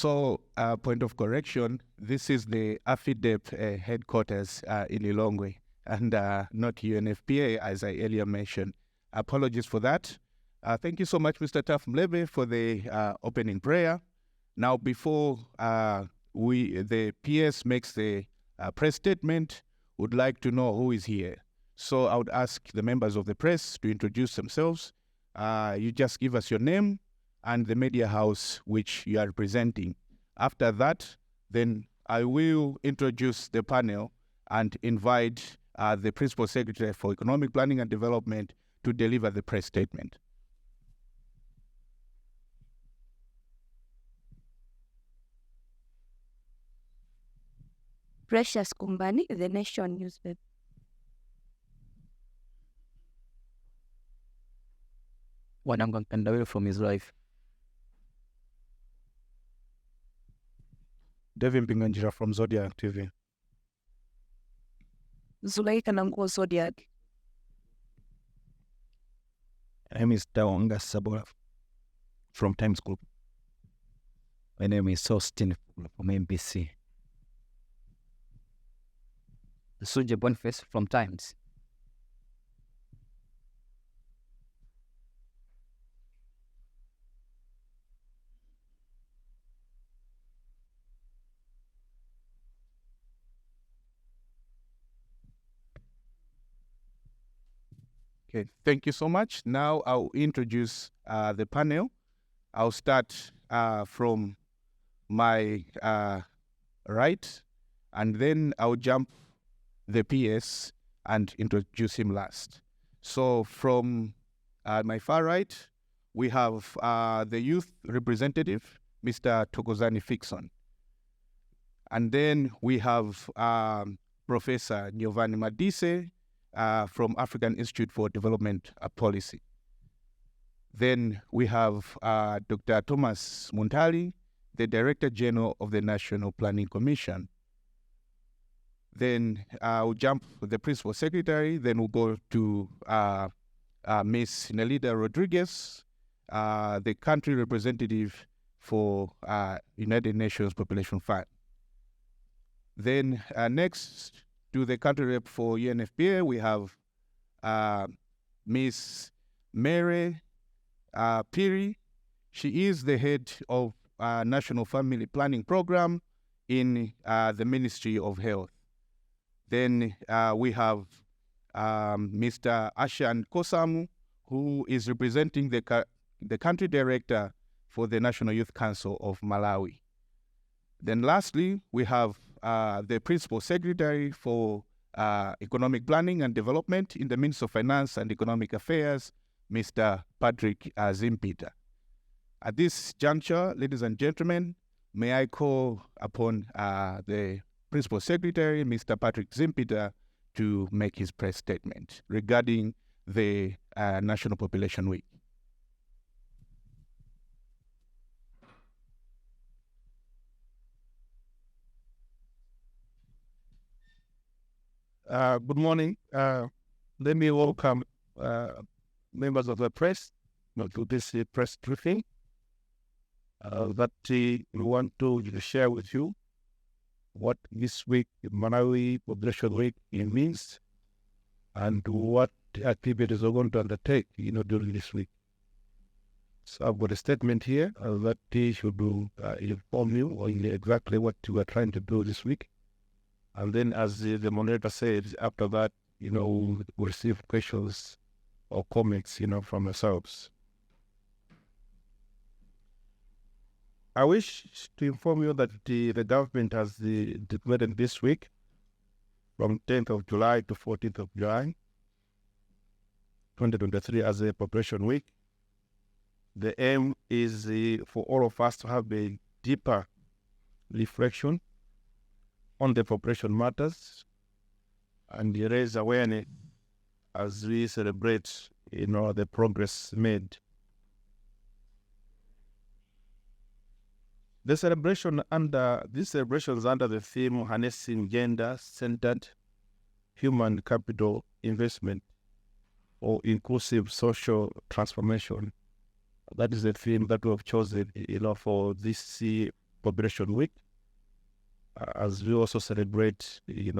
Point of correction, this is the AFIDEP headquarters in Lilongwe and not UNFPA, as I earlier mentioned. Apologies for that. Thank you so much, Mr. Taf Mlebe, for the opening prayer. Now, before the PS makes the press statement, would like to know who is here. So I would ask the members of the press to introduce themselves. You just give us your name and the media house which you are representing. After that, then I will introduce the panel and invite the Principal Secretary for Economic Planning and Development to deliver the press statement. Precious Kumbani, The Nation newspaper. Wananga Kandawil from his life. Devin Binganjira from Zodiac TV. Zulaika Nango Zodiac. My name is Tawanga Sabora from Times Group. My name is Austin from MBC. Suje Boniface from Times. Okay, thank you so much. Now I'll introduce the panel. I'll start from my right, and then I'll jump the PS and introduce him last. So from my far right, we have the youth representative, Mr. Tokozani Fixon. And then we have Professor Giovanni Madise, from African Institute for Development Policy. Then we have Dr. Thomas Muntali, the Director General of the National Planning Commission. Then we'll jump to the Principal Secretary, then we'll go to Ms. Nelida Rodriguez, the country representative for United Nations Population Fund. Then next, to the country rep for UNFPA, we have Ms. Mary Piri. She is the head of National Family Planning Program in the Ministry of Health. Then we have Mr. Ashan Kosamu, who is representing the country director for the National Youth Council of Malawi. Then lastly, we have the Principal Secretary for Economic Planning and Development in the Ministry of Finance and Economic Affairs, Mr. Patrick Zimpita. At this juncture, ladies and gentlemen, may I call upon the Principal Secretary, Mr. Patrick Zimpita, to make his press statement regarding the National Population Week. Good morning. Let me welcome members of the press to this press briefing that we want to share with you what this week, Malawi Population Week, means and what activities we're going to undertake, during this week. So I've got a statement here that should inform you on exactly what we are trying to do this week. And then, as the moderator said, after that, we'll receive questions or comments, from yourselves. I wish to inform you that the government has declared this week, from 10th of July to 14th of July, 2023, as a Population Week. The aim is for all of us to have a deeper reflection on the population matters and raise awareness as we celebrate, the progress made. These celebrations under the theme harnessing gender-centered human capital investment or inclusive social transformation. That is the theme that we have chosen, for this Population Week, as we also celebrate, the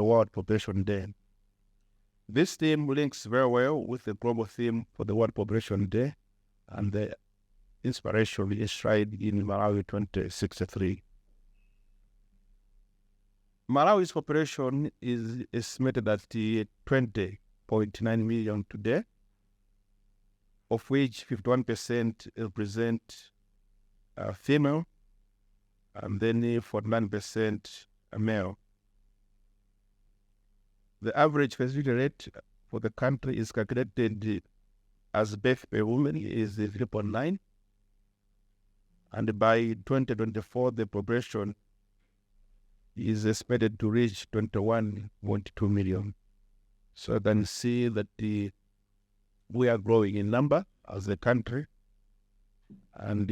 World Population Day. This theme links very well with the global theme for the World Population Day and the inspiration enshrined in Malawi 2063. Malawi's population is estimated at 20.9 million today, of which 51% represent female, and then 49% male. The average fertility rate for the country is calculated as birth per woman is 3.9, and by 2024 the population is expected to reach 21.2 million. So you can see that we are growing in number as a country, and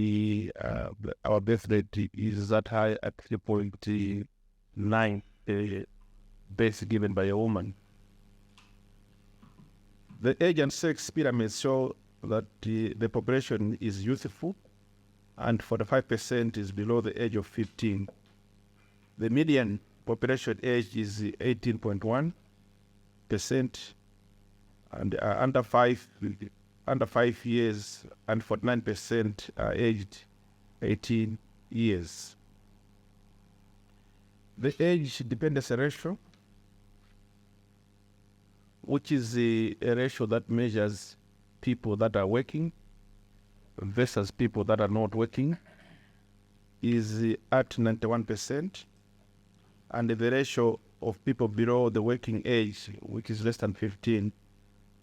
our birth rate is that high at 3.9 birth given by a woman. The age and sex pyramids show that the population is youthful, and 45% is below the age of 15. The median population age is 18.1%, and under 5 years, and 49% are aged 18 years. The age dependency ratio, which is a ratio that measures people that are working versus people that are not working, is at 91%. And the ratio of people below the working age, which is less than 15,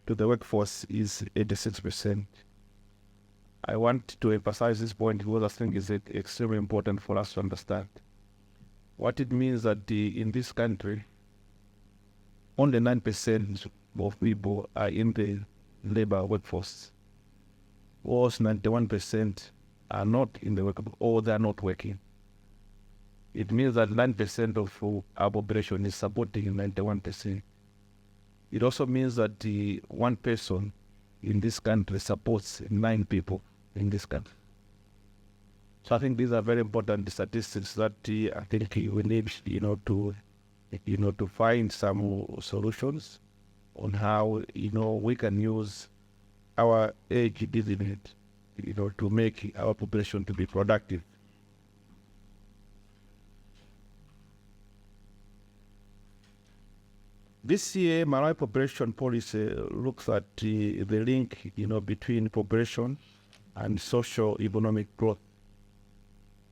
to the workforce is 86%. I want to emphasize this point because I think it's extremely important for us to understand. What it means that in this country, only 9% of people are in the labor workforce, whilst 91% are not in the workforce, or they are not working. It means that 9% of our population is supporting 91%. It also means that one person in this country supports 9 people in this country. So I think these are very important statistics that I think we need, to find some solutions on how, we can use our age limit, to make our population to be productive. This year, Malawi population policy looks at the link, between population and socio-economic growth.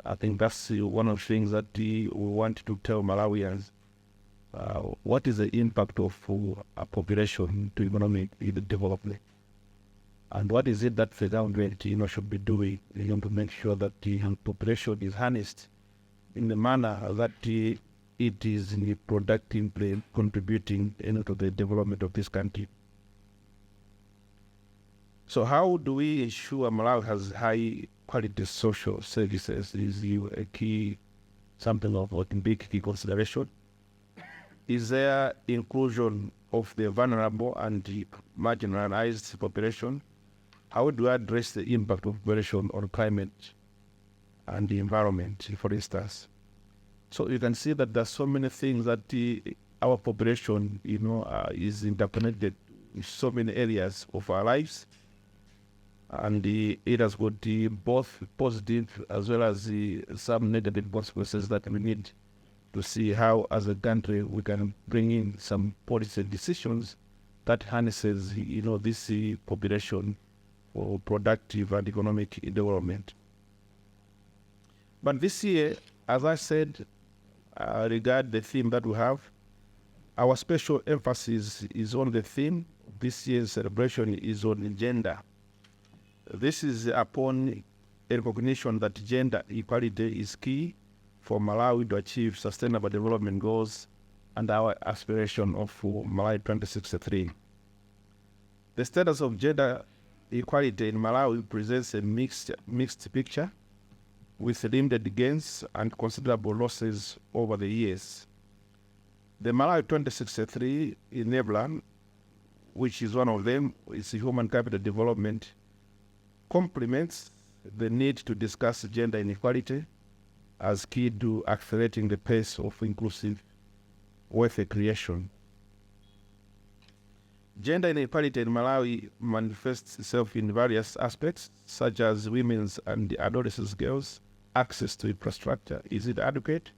I think that's one of the things that we want to tell Malawians. What is the impact of a population to economic development? And what is it that the government, should be doing, to make sure that the population is harnessed in the manner that it is productively contributing to the development of this country. So how do we ensure Malawi has high quality social services is a key, something of a big key consideration. Is there inclusion of the vulnerable and the marginalized population? How do we address the impact of population on climate and the environment, for instance? So you can see that there's so many things that our population, is interconnected in so many areas of our lives, and it has got both positive as well as some negative consequences that we need to see how, as a country, we can bring in some policy decisions that harnesses, this population for productive and economic development. But this year, as I said, regard the theme that we have, our special emphasis is on the theme. This year's celebration is on gender. This is upon a recognition that gender equality is key for Malawi to achieve sustainable development goals and our aspiration of Malawi 2063. The status of gender equality in Malawi presents a mixed picture, with limited gains and considerable losses over the years. The Malawi 2063 enabler, which is one of them, is human capital development, complements the need to discuss gender inequality as key to accelerating the pace of inclusive wealth creation. Gender inequality in Malawi manifests itself in various aspects, such as women's and adolescent girls' access to infrastructure. Is it adequate?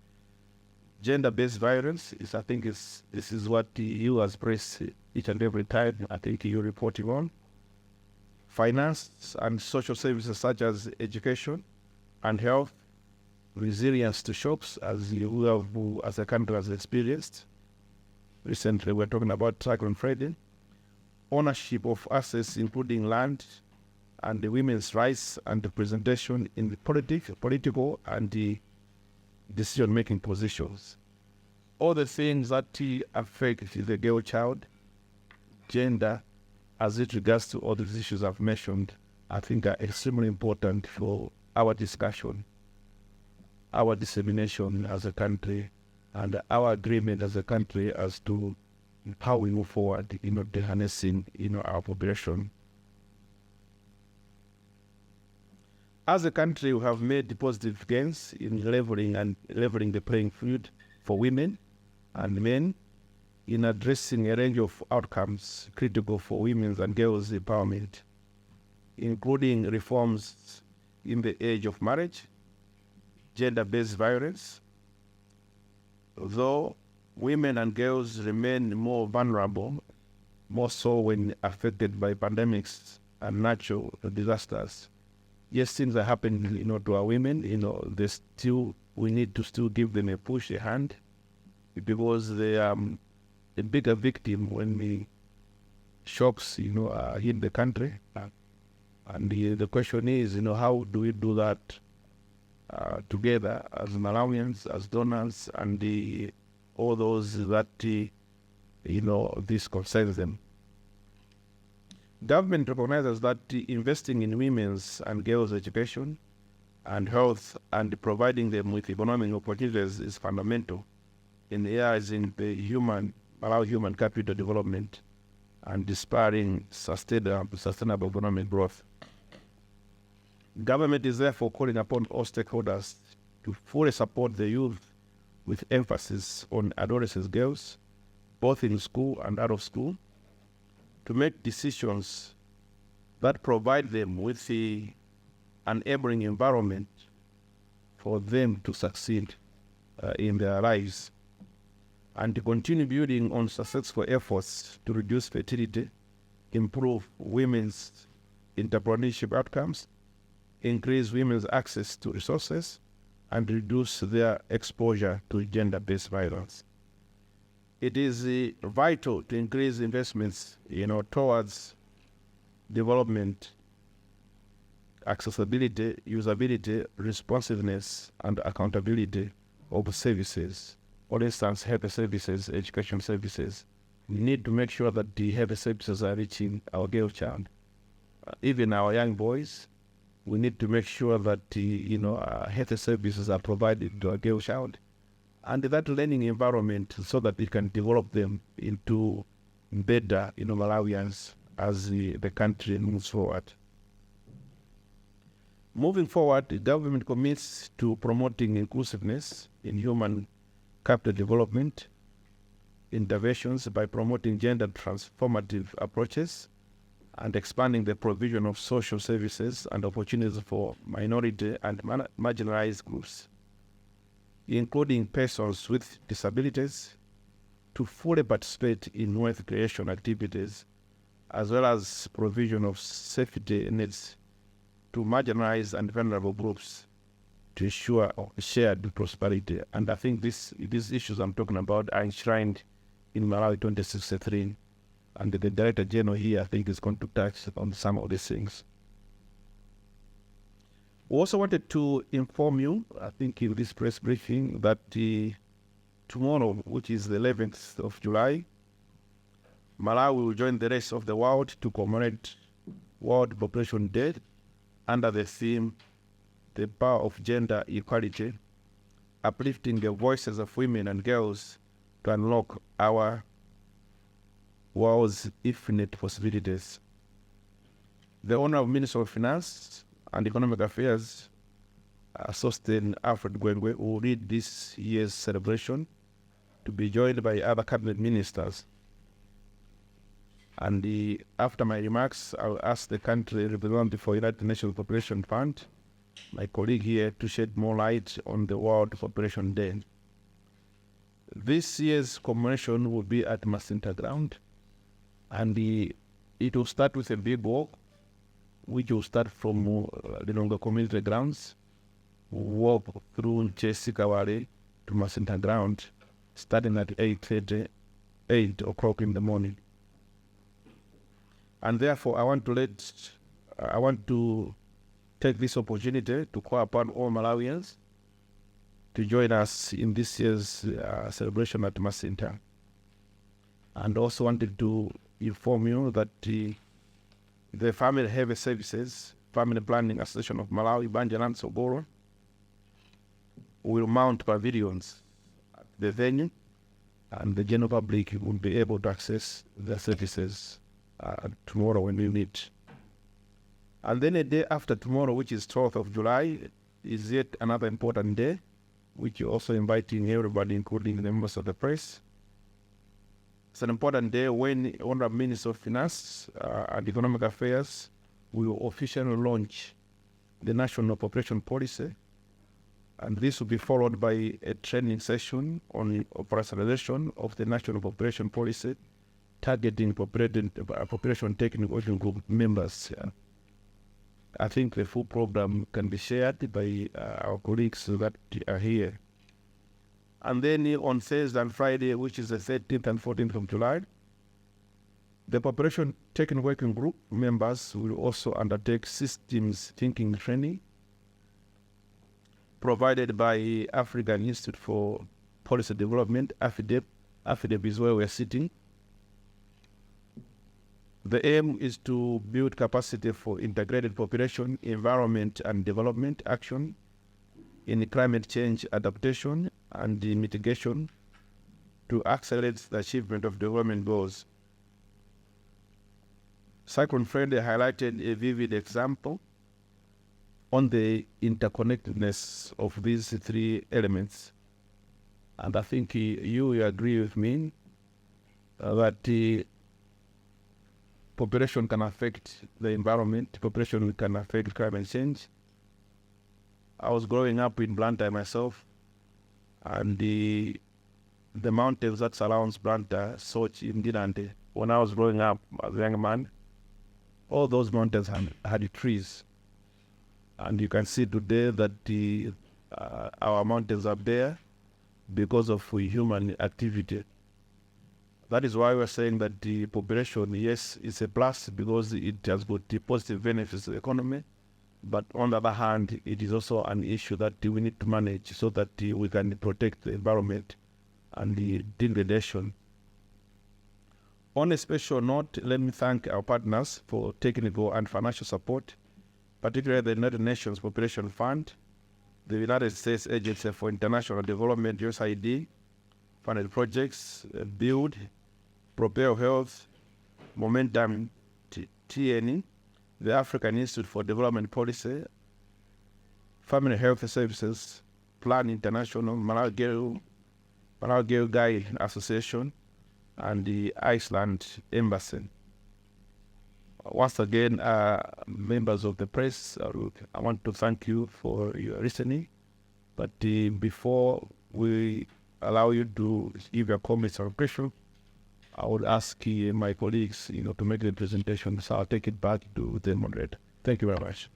Gender-based violence is, this is what you as press each and every time I think you're reporting on. Finance and social services such as education and health, resilience to shocks as a country has experienced. Recently, we're talking about Cyclone Freddy. Ownership of assets, including land, and the women's rights and representation in the political and the decision-making positions. All the things that affect the girl child, gender, as it regards to all these issues I've mentioned, I think are extremely important for our discussion, our dissemination as a country, and our agreement as a country as to how we move forward in harnessing our population. As a country, we have made positive gains in leveling the playing field for women and men in addressing a range of outcomes critical for women's and girls' empowerment, including reforms in the age of marriage, gender-based violence. Though women and girls remain more vulnerable, more so when affected by pandemics and natural disasters. Yes, things are happening, to our women, we need to still give them a push, a hand, because they are a bigger victim when the shocks, are hit the country. And the question is, how do we do that together as Malawians, as donors, and all those that, this concerns them. Government recognizes that investing in women's and girls' education and health and providing them with economic opportunities is fundamental in areas in the Malawi human capital development and inspiring sustainable economic growth. Government is therefore calling upon all stakeholders to fully support the youth with emphasis on adolescent girls, both in school and out of school, to make decisions that provide them with the enabling environment for them to succeed in their lives, and to continue building on successful efforts to reduce fertility, improve women's entrepreneurship outcomes, increase women's access to resources, and reduce their exposure to gender-based violence. It is vital to increase investments, towards development, accessibility, usability, responsiveness, and accountability of services. For instance, health services, education services. We need to make sure that the health services are reaching our girl child. Even our young boys, we need to make sure that health services are provided to our girl child, and that learning environment so that we can develop them into better, Malawians as the country moves forward. Moving forward, the government commits to promoting inclusiveness in human capital development interventions by promoting gender transformative approaches and expanding the provision of social services and opportunities for minority and marginalized groups, including persons with disabilities, to fully participate in wealth creation activities, as well as provision of safety nets to marginalized and vulnerable groups to ensure shared prosperity. And I think these issues I'm talking about are enshrined in Malawi 2063. And the Director General here, I think, is going to touch on some of these things. We also wanted to inform you, I think in this press briefing, that tomorrow, which is the 11th of July, Malawi will join the rest of the world to commemorate World Population Day under the theme, The Power of Gender Equality, uplifting the voices of women and girls to unlock our world's infinite possibilities. The Honorable Minister of Finance and Economic Affairs, Sosten Alfred Gwengwe, will lead this year's celebration, to be joined by other cabinet ministers. And after my remarks, I will ask the country representative for United Nations Population Fund, my colleague here, to shed more light on the World Population Day. This year's commemoration will be at Masinta Ground, and it will start with a big walk, which will start from the community grounds, walk through Chesikawale to Masinta Ground, starting at 8 o'clock in the morning. And therefore, I want to take this opportunity to call upon all Malawians to join us in this year's celebration at Masinta. And also wanted to inform you that the Family Health Services, Family Planning Association of Malawi, Banja and Sogoro, will mount pavilions at the venue, and the general public will be able to access the services tomorrow when we meet. And then a day after tomorrow, which is 12th of July, is yet another important day, which you're also inviting everybody, including the members of the press. It's an important day when Honorable Minister of Finance and Economic Affairs will officially launch the National Population Policy, and this will be followed by a training session on the operationalization of the National Population Policy, targeting population technical working group members. I think the full program can be shared by our colleagues that are here. And then on Thursday and Friday, which is the 13th and 14th of July, the Population Technical Working Group members will also undertake systems thinking training provided by African Institute for Policy Development, AFIDEP. AFIDEP is where we're sitting. The aim is to build capacity for integrated population, environment, and development action in climate change adaptation and the mitigation to accelerate the achievement of development goals. Cyclone Friday highlighted a vivid example on the interconnectedness of these three elements. And I think you agree with me that the population can affect the environment, population can affect climate change. I was growing up in Blantyre myself, and the mountains that surrounds Blantyre, Sochi, Mdinante, when I was growing up as a young man, all those mountains had trees. And you can see today that our mountains are bare because of human activity. That is why we're saying that the population, yes, is a plus because it has got the positive benefits to the economy. But on the other hand, it is also an issue that we need to manage so that we can protect the environment and the degradation. On a special note, let me thank our partners for technical and financial support, particularly the United Nations Population Fund, the United States Agency for International Development, USAID, funded projects, Build, Propel Health, Momentum TNE, the African Institute for Development Policy, Family Health Services, Plan International, Malawi'S Guide Association, and the Iceland Embassy. Once again, members of the press, I want to thank you for your listening. But before we allow you to give your comments or questions, I would ask my colleagues, to make the presentation. So I'll take it back to the moderator. Thank you very much.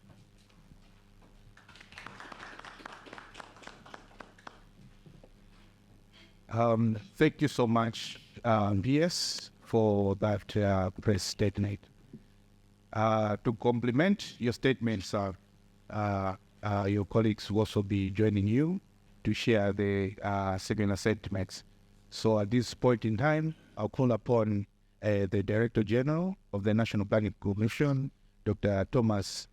Thank you so much, PS, for that press statement. To complement your statements, your colleagues will also be joining you to share the similar sentiments. So at this point in time, I'll call upon the Director General of the National Planning Commission, Dr. Thomas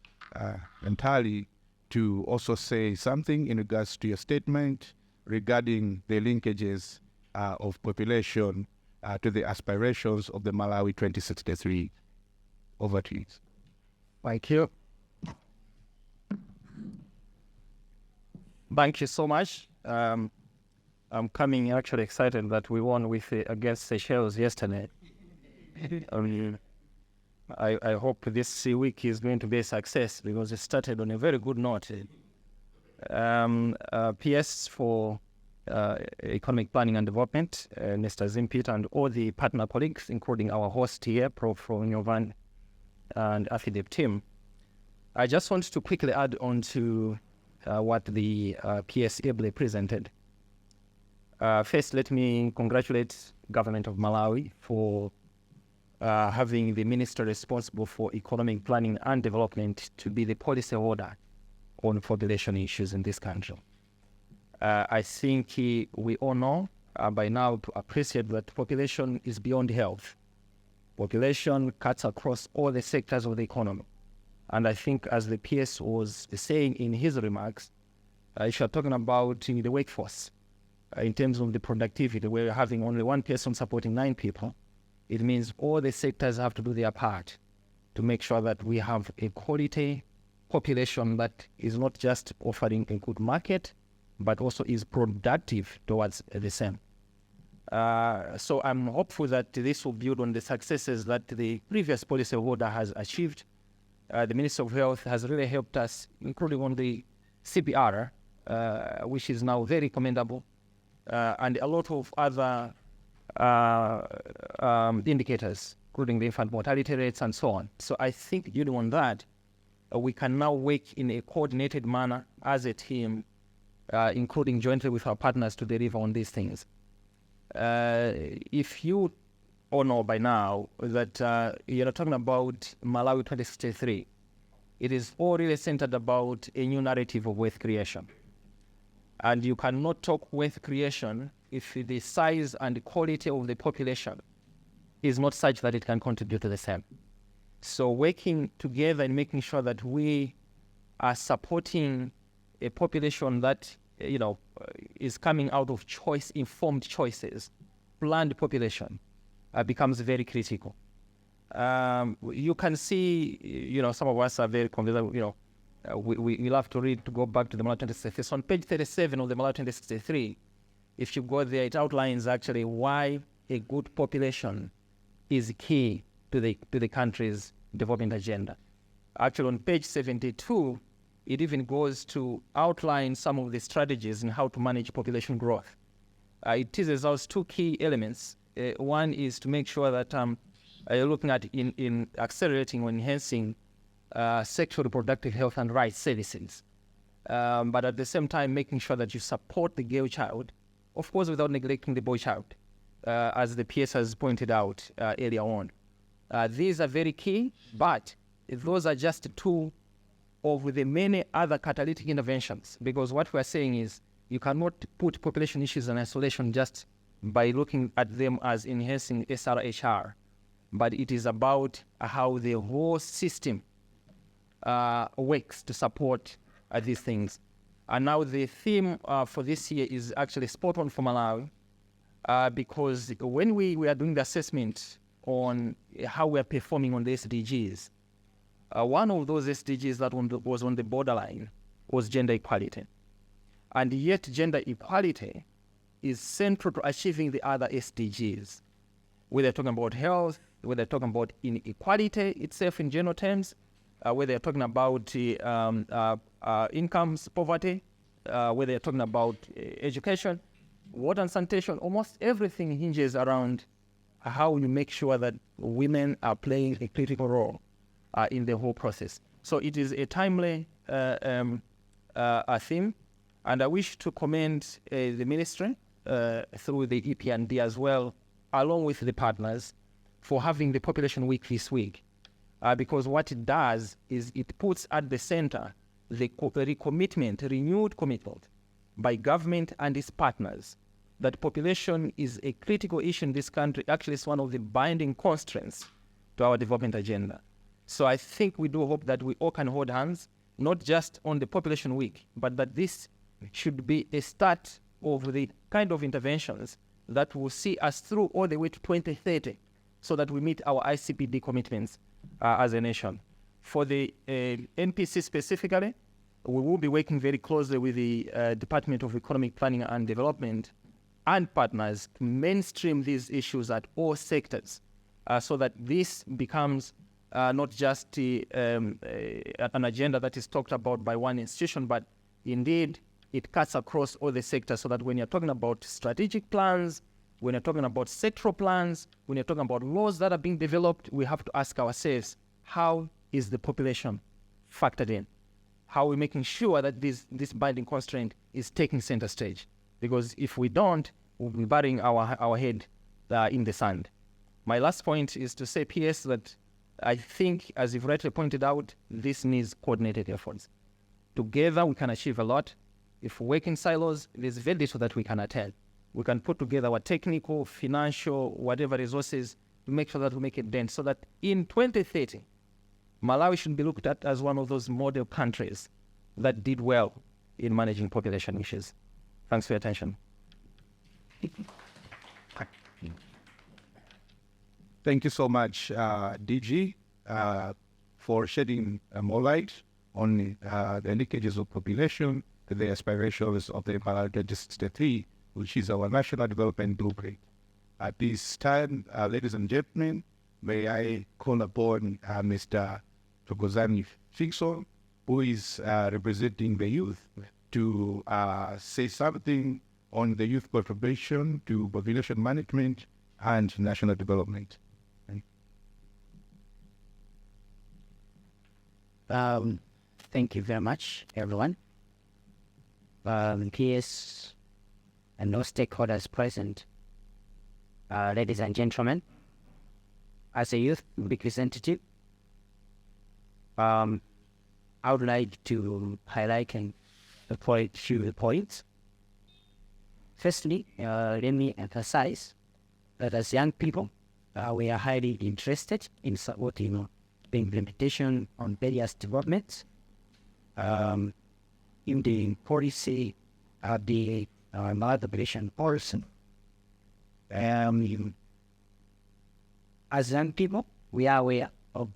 Ntali, to also say something in regards to your statement regarding the linkages of population to the aspirations of the Malawi 2063. Over to you. Thank you. Thank you so much. I'm coming actually excited that we won with against Seychelles yesterday. I hope this week is going to be a success because it started on a very good note. PS for Economic Planning and Development, Mr. Zimpit, and all the partner colleagues, including our host here, Prof. Nyovan and Affidep team. I just want to quickly add on to what the PS ably presented. First, let me congratulate government of Malawi for having the minister responsible for economic planning and development to be the policy holder on population issues in this country. I think we all know by now to appreciate that population is beyond health. Population cuts across all the sectors of the economy. And I think as the PS was saying in his remarks, if you're talking about the workforce, in terms of the productivity, where you're having only one person supporting 9 people, it means all the sectors have to do their part to make sure that we have a quality population that is not just offering a good market, but also is productive towards the same. So I'm hopeful that this will build on the successes that the previous policy holder has achieved. The Minister of Health has really helped us, including on the CPR, which is now very commendable, and a lot of other indicators, including the infant mortality rates and so on. So I think building on that, we can now work in a coordinated manner as a team, including jointly with our partners to deliver on these things. If you all know by now that you're talking about Malawi 2063, it is all really centered about a new narrative of wealth creation. And you cannot talk wealth creation if the size and the quality of the population is not such that it can contribute to the same. So working together and making sure that we are supporting a population that, is coming out of informed choices, planned population, becomes very critical. You can see, some of us are very convinced, we love to read, to go back to the Malawi 2063. So on page 37 of the Malawi 2063, if you go there, it outlines actually why a good population is key to the country's development agenda. Actually, on page 72, it even goes to outline some of the strategies in how to manage population growth. It teases out 2 key elements. One is to make sure that you're looking at in accelerating or enhancing sexual reproductive health and rights services, but at the same time making sure that you support the girl child, of course without neglecting the boy child, as the PS has pointed out earlier on. These are very key, but those are just 2 of the many other catalytic interventions, because what we're saying is you cannot put population issues in isolation just by looking at them as enhancing SRHR, but it is about how the whole system works to support these things. And now the theme for this year is actually spot on for Malawi, because when we are doing the assessment on how we are performing on the SDGs, one of those SDGs that was on the borderline was gender equality. And yet gender equality is central to achieving the other SDGs. Whether they're talking about health, whether they're talking about inequality itself in general terms, whether they're talking about incomes, poverty, whether they're talking about education, water and sanitation, almost everything hinges around how you make sure that women are playing a critical role in the whole process. So it is a timely theme, and I wish to commend the ministry through the EPND as well, along with the partners, for having the Population Week this week. Because what it does is it puts at the center the renewed commitment by government and its partners that population is a critical issue in this country. Actually, it's one of the binding constraints to our development agenda. So I think we do hope that we all can hold hands, not just on the Population Week, but that this should be a start of the kind of interventions that will see us through all the way to 2030 so that we meet our ICPD commitments as a nation. For the NPC specifically, we will be working very closely with the Department of Economic Planning and Development and partners to mainstream these issues at all sectors so that this becomes not just an agenda that is talked about by one institution, but indeed it cuts across all the sectors so that when you're talking about strategic plans, when you're talking about sectoral plans, when you're talking about laws that are being developed, we have to ask ourselves, how is the population factored in? How are we making sure that this binding constraint is taking center stage? Because if we don't, we'll be burying our head in the sand. My last point is to say, PS, that I think, as you've rightly pointed out, this needs coordinated efforts. Together, we can achieve a lot. If we work in silos, there's very little that we can attain. We can put together our technical, financial, whatever resources to make sure that we make a dent so that in 2030, Malawi should be looked at as one of those model countries that did well in managing population issues. Thanks for your attention. Thank you so much, DG, for shedding more light on the linkages of population to the aspirations of the Malawi 2063, which is our national development blueprint. At this time, ladies and gentlemen, may I call upon Mr. Tokozani Fixon, who is representing the youth, to say something on the youth contribution to population management and national development. Thank you very much, everyone. PS and no stakeholders present, ladies and gentlemen, as a youth representative, I would like to highlight a few points. Firstly, let me emphasize that as young people, we are highly interested in supporting the implementation on various developments in the policy of the Malawi population policy. As young people, we are aware of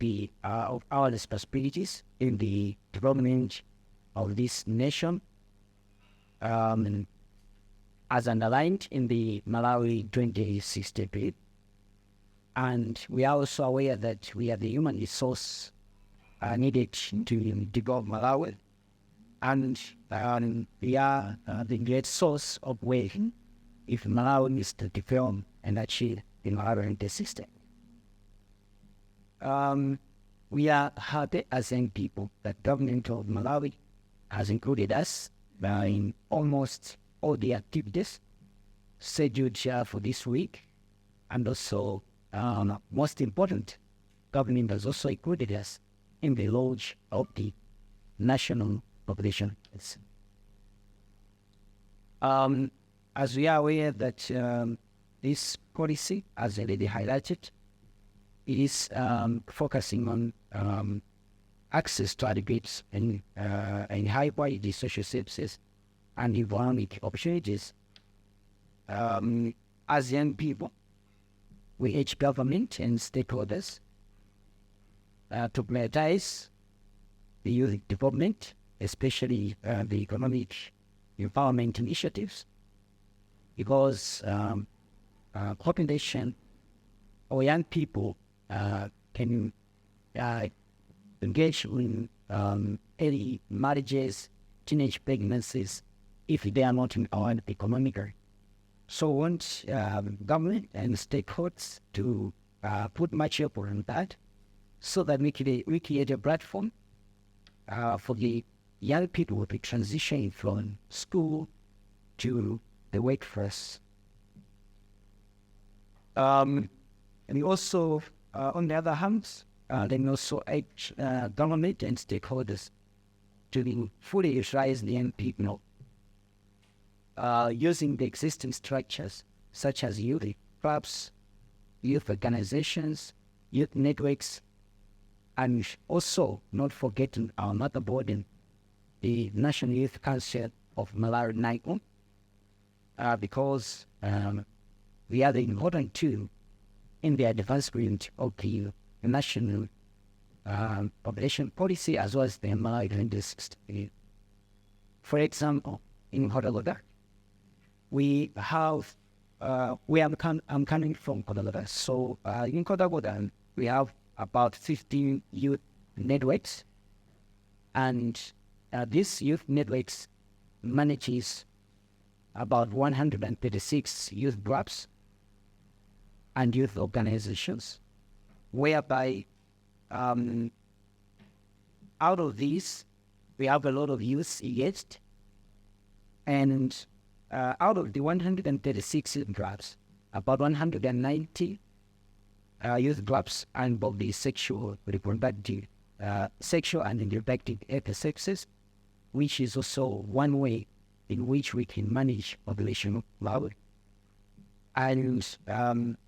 our responsibilities in the development of this nation, as underlined in the Malawi 2060. And we are also aware that we are the human resource needed to develop Malawi, and we are the great source of wealth if Malawi is to develop and achieve the Malawi 2060. We are happy as young people that government of Malawi has included us in almost all the activities scheduled for this week, and also most important, government has also included us in the launch of the national population. As we are aware that this policy, as already highlighted, it is focusing on access to adequate and high quality social services and economic opportunities. As young people, we urge government and stakeholders to prioritize the youth development, especially the economic empowerment initiatives, because population or young people can engage in early marriages, teenage pregnancies, if they are not empowered economically. So we want government and stakeholders to put much effort on that, so that we create a platform for the young people to be transitioning from school to the workforce. And also, on the other hand, they also urge government and stakeholders to fully utilize the young people, using the existing structures such as youth clubs, youth organizations, youth networks, and also not forgetting our mother body, the National Youth Council of Malawi NICO, because we are the important tool in the advancement of the national population policy as well as the Malawi 2060. For example, in Kodaloda, I'm coming from Kodaloda. So in Kodaloda, we have about 15 youth networks, and this youth networks manages about 136 youth groups and youth organizations, whereby out of these, we have a lot of youth engaged, and out of the 136 youth groups, about 190 youth groups involve the sexual and reproductive sexes, which is also one way in which we can manage population of Malawi. And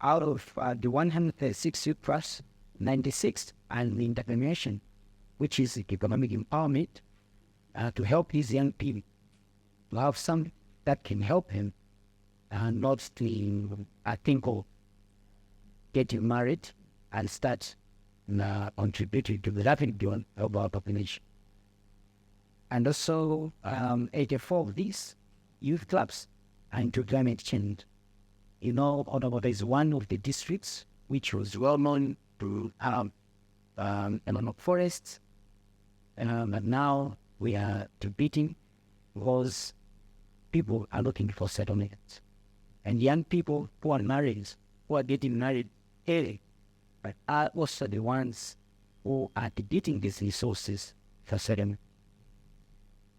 out of the 136 youth groups, 96 are in the intervention, which is economic empowerment, to help these young people to have some that can help him, not to think of getting married and start contributing to the rapid growth of our population. And also 84 of these youth clubs are into climate change. You know, Ottawa is one of the districts which was well known to forests, but now we are debating because people are looking for settlements. And young people who are getting married early, but are also the ones who are debating these resources for settlement.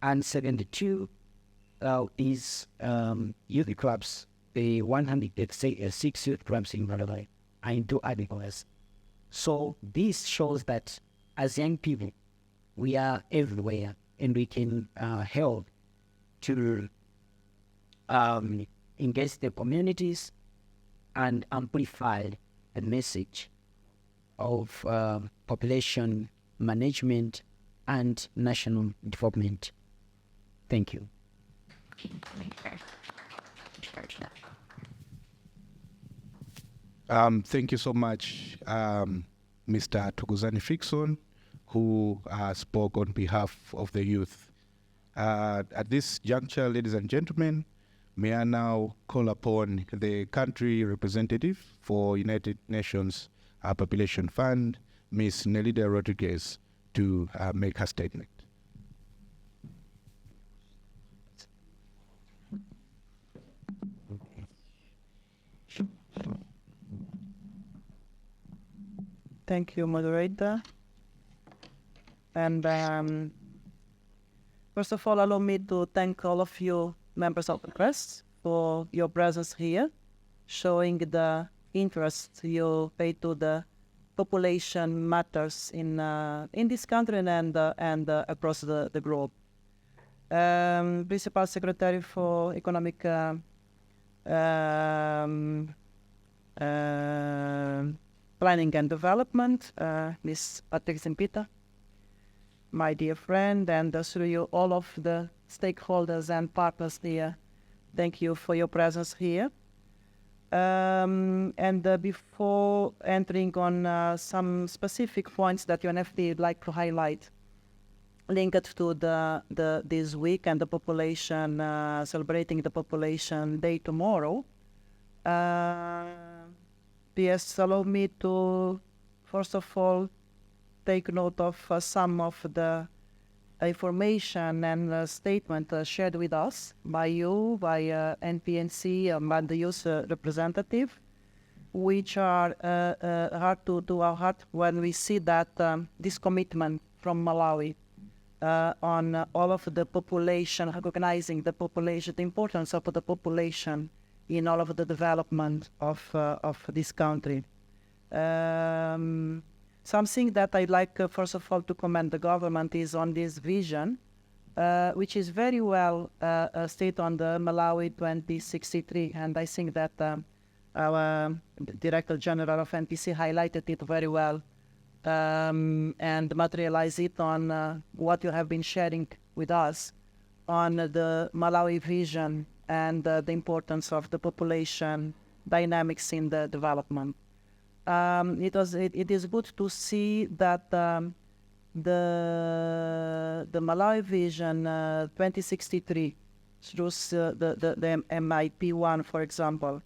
And 72 is youth clubs. The 106 youth clubs in Malawi are into agriculture. So this shows that as young people, we are everywhere, and we can help to engage the communities and amplify the message of population management and national development. Thank you. Thank you so much, Mr. Tuguzani Fixon, who spoke on behalf of the youth. At this juncture, ladies and gentlemen, may I now call upon the country representative for United Nations Population Fund, Ms. Nelida Rodriguez, to make her statement. Thank you, moderator. And first of all, allow me to thank all of you members of the press for your presence here, showing the interest you pay to the population matters in this country and across the globe. Principal Secretary for Economic Planning and Development, Ms. Patrick Zimpita, my dear friend, and through you, all of the stakeholders and partners here, thank you for your presence here. Before entering on some specific points that UNFD would like to highlight, linked to this week and the population, celebrating the Population Day tomorrow, PS, allow me to, first of all, take note of some of the information and statement shared with us by you, by NPNC, by the youth representative, which are hard to our heart when we see that this commitment from Malawi on all of the population, recognizing the population, the importance of the population in all of the development of this country. Something that I'd like, first of all, to commend the government is on this vision, which is very well stated on the Malawi 2063. And I think that our Director General of NPC highlighted it very well and materialized it on what you have been sharing with us on the Malawi vision and the importance of the population dynamics in the development. It is good to see that the Malawi Vision 2063 through the MIP1, for example,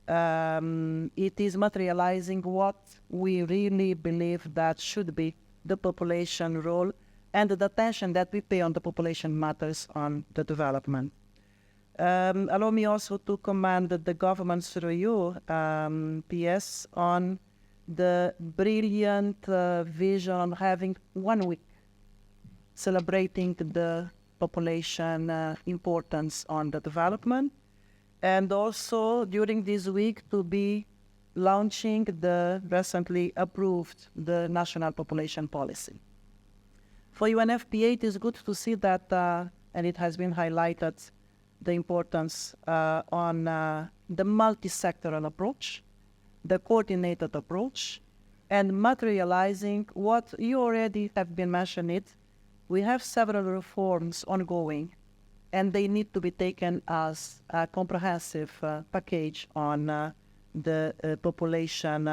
it is materializing what we really believe that should be the population role and the attention that we pay on the population matters on the development. Allow me also to commend the government through you, PS, on the brilliant vision on having 1 week celebrating the population importance on the development, and also during this week to be launching the recently approved the national population policy. For UNFPA, it is good to see that, and it has been highlighted, the importance on the multi-sectoral approach, the coordinated approach, and materializing what you already have been mentioning. We have several reforms ongoing, and they need to be taken as a comprehensive package on the population,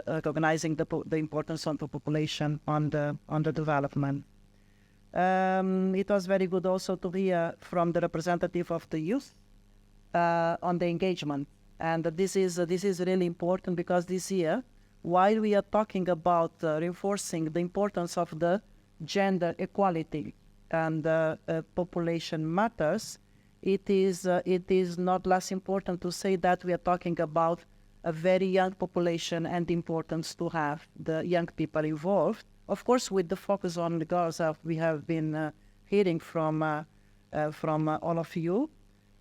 recognizing the importance of the population on the development. It was very good also to hear from the representative of the youth on the engagement. And this is really important because this year, while we are talking about reinforcing the importance of the gender equality and population matters, it is not less important to say that we are talking about a very young population and the importance to have the young people involved. Of course, with the focus on the girls, we have been hearing from all of you.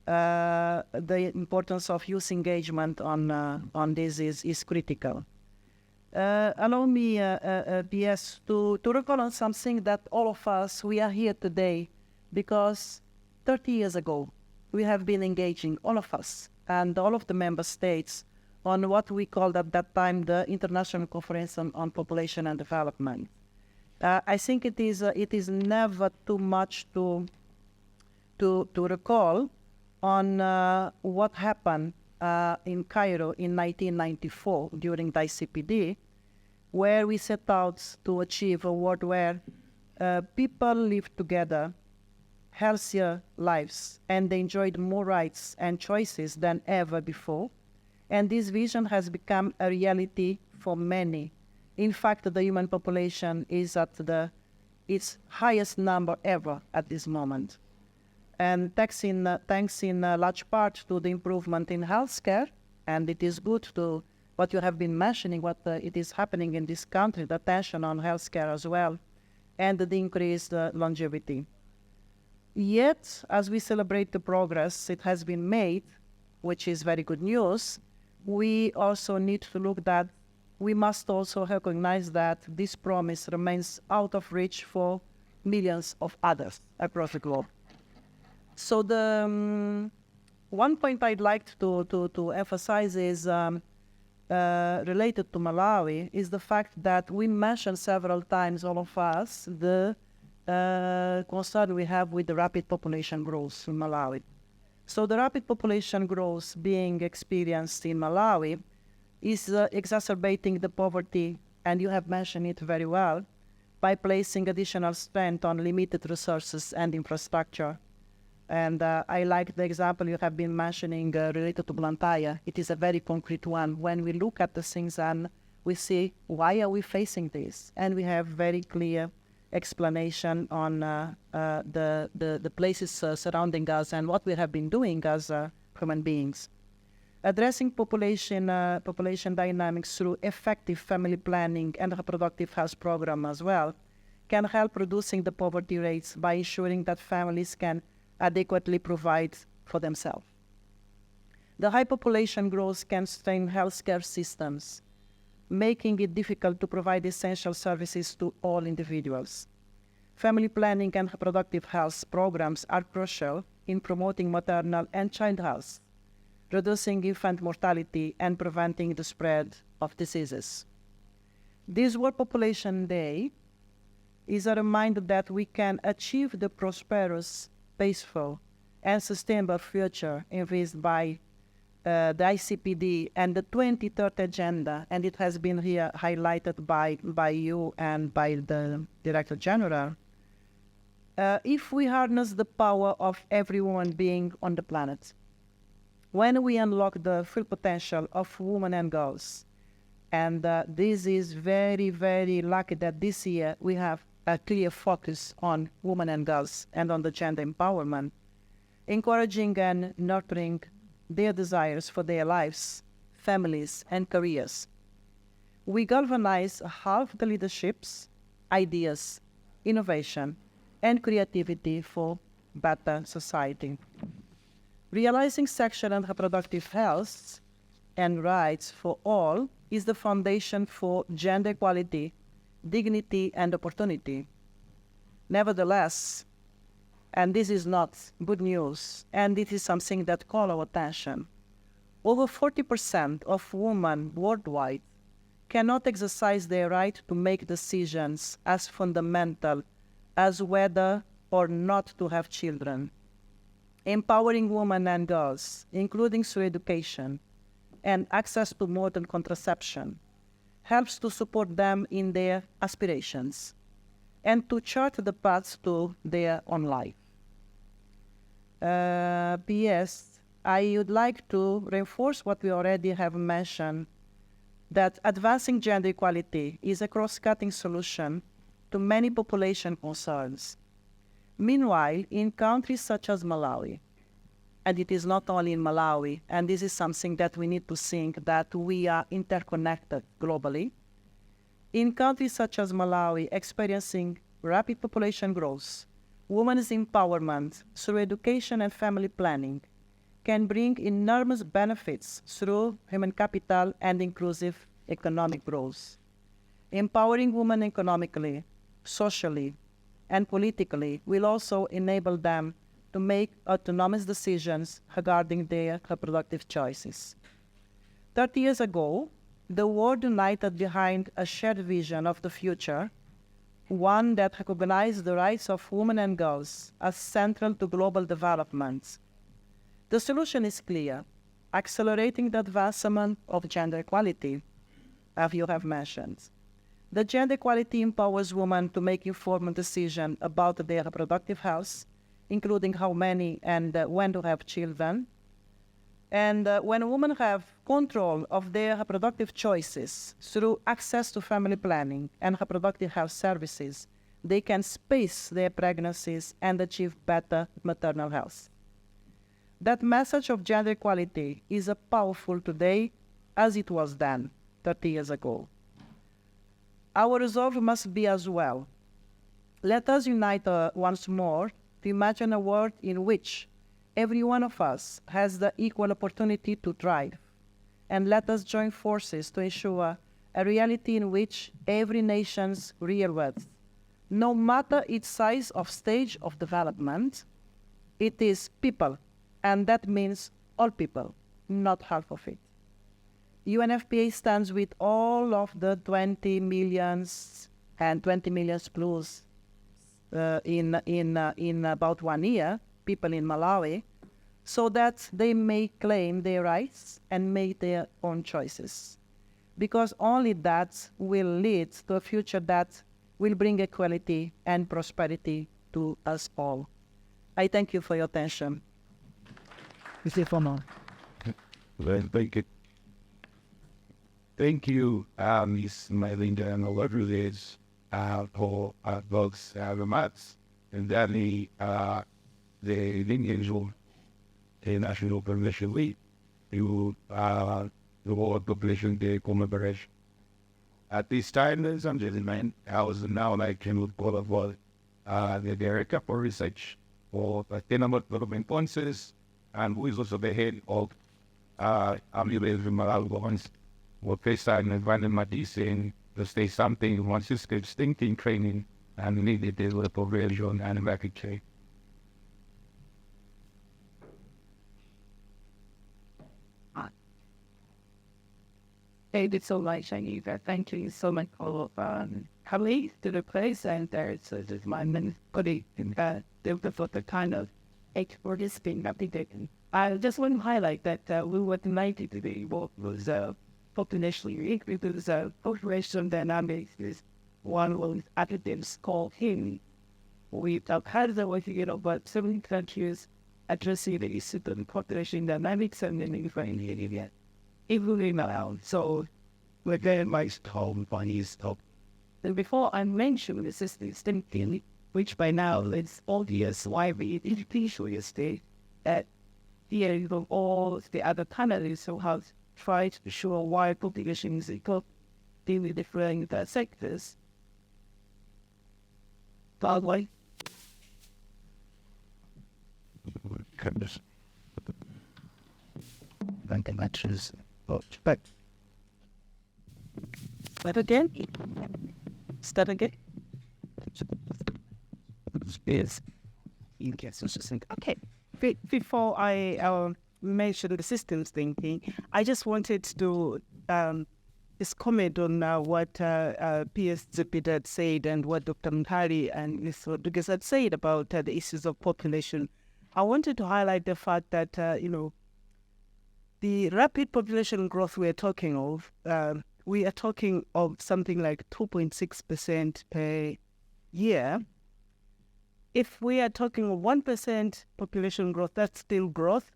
The importance of youth engagement on this is critical. Allow me, PS, to recall on something that all of us, we are here today because 30 years ago, we have been engaging, all of us, and all of the member states, on what we called at that time the International Conference on Population and Development. I think it is never too much to recall on what happened in Cairo in 1994 during the ICPD, where we set out to achieve a world where people lived together, healthier lives, and they enjoyed more rights and choices than ever before. And this vision has become a reality for many. In fact, the human population is at its highest number ever at this moment. And thanks in large part to the improvement in healthcare, and it is good to what you have been mentioning, what it is happening in this country, the attention on healthcare as well, and the increased longevity. Yet, as we celebrate the progress it has been made, which is very good news, we also need to look that we must also recognize that this promise remains out of reach for millions of others across the globe. So the one point I'd like to emphasize is related to Malawi is the fact that we mentioned several times, all of us, the concern we have with the rapid population growth in Malawi. So the rapid population growth being experienced in Malawi is exacerbating the poverty, and you have mentioned it very well, by placing additional spend on limited resources and infrastructure. And I like the example you have been mentioning related to Blantyre. It is a very concrete one. When we look at the things and we see why are we facing this, and we have very clear explanation on the places surrounding us and what we have been doing as human beings. Addressing population dynamics through effective family planning and reproductive health program as well can help reducing the poverty rates by ensuring that families can adequately provide for themselves. The high population growth can strain healthcare systems, making it difficult to provide essential services to all individuals. Family planning and reproductive health programs are crucial in promoting maternal and child health, reducing infant mortality, and preventing the spread of diseases. This World Population Day is a reminder that we can achieve the prosperous, peaceful, and sustainable future envisaged by the ICPD and the 2030 agenda, and it has been here highlighted by you and by the Director General, if we harness the power of every human being on the planet, when we unlock the full potential of women and girls, and this is very, very lucky that this year we have a clear focus on women and girls and on the gender empowerment, encouraging and nurturing their desires for their lives, families, and careers. We galvanize half the leaderships, ideas, innovation, and creativity for better society. Realizing sexual and reproductive health and rights for all is the foundation for gender equality, dignity, and opportunity. Nevertheless, and this is not good news, and it is something that calls our attention, over 40% of women worldwide cannot exercise their right to make decisions as fundamental as whether or not to have children. Empowering women and girls, including through education and access to modern contraception, helps to support them in their aspirations and to chart the paths to their own life. P.S. I would like to reinforce what we already have mentioned, that advancing gender equality is a cross-cutting solution to many population concerns. Meanwhile, in countries such as Malawi, and it is not only in Malawi, and this is something that we need to think that we are interconnected globally, in countries such as Malawi experiencing rapid population growth, women's empowerment through education and family planning can bring enormous benefits through human capital and inclusive economic growth. Empowering women economically, socially, and politically will also enable them to make autonomous decisions regarding their reproductive choices. 30 years ago, the world united behind a shared vision of the future, one that recognized the rights of women and girls as central to global development. The solution is clear: accelerating the advancement of gender equality, as you have mentioned. The gender equality empowers women to make informed decisions about their reproductive health, including how many and when to have children. And when women have control of their reproductive choices through access to family planning and reproductive health services, they can space their pregnancies and achieve better maternal health. That message of gender equality is as powerful today as it was then, 30 years ago. Our resolve must be as well. Let us unite once more to imagine a world in which every one of us has the equal opportunity to thrive. And let us join forces to ensure a reality in which every nation's real wealth, no matter its size or stage of development, it is people, and that means all people, not half of it. UNFPA stands with all of the 20 millions and 20 millions plus in about 1 year, people in Malawi, so that they may claim their rights and make their own choices. Because only that will lead to a future that will bring equality and prosperity to us all. I thank you for your attention. Mr. Forman. Well, thank you, Ms. Melinda and all of you for those remarks, and then the lineage of the National Population Week, the World Population Day commemoration. At this time, ladies and gentlemen, I was now like to call for the Director for Research for Sustainable Development Policies, and who is also the head of Malawi government. What they started inviting Matisse to say something once this gets thinking training and needed a little religion and American trade. Thank you so much, Aniva. Thank you so much for coming to the place, and there's my colleague for the kind of for this thing that they did. I just want to highlight that we were delighted today what was population rate because population dynamics is one of academics called him. We've had the working in about 70 countries addressing the issue of population dynamics and then including now. So we're very much told by his help. And before I mention the system thinking, which by now it's obvious why we usually state that here of all the other panelists who have tried to show why population is equal in the different sectors. But why? Goodness. Thank you much. But start again. Start again. Yes. Okay. Before I mention the systems thinking, I just wanted to just comment on what PS Zipit had said and what Dr. Mkari and Ms. Rodriguez had said about the issues of population. I wanted to highlight the fact that, the rapid population growth we are talking of something like 2.6% per year. If we are talking of 1% population growth, that's still growth.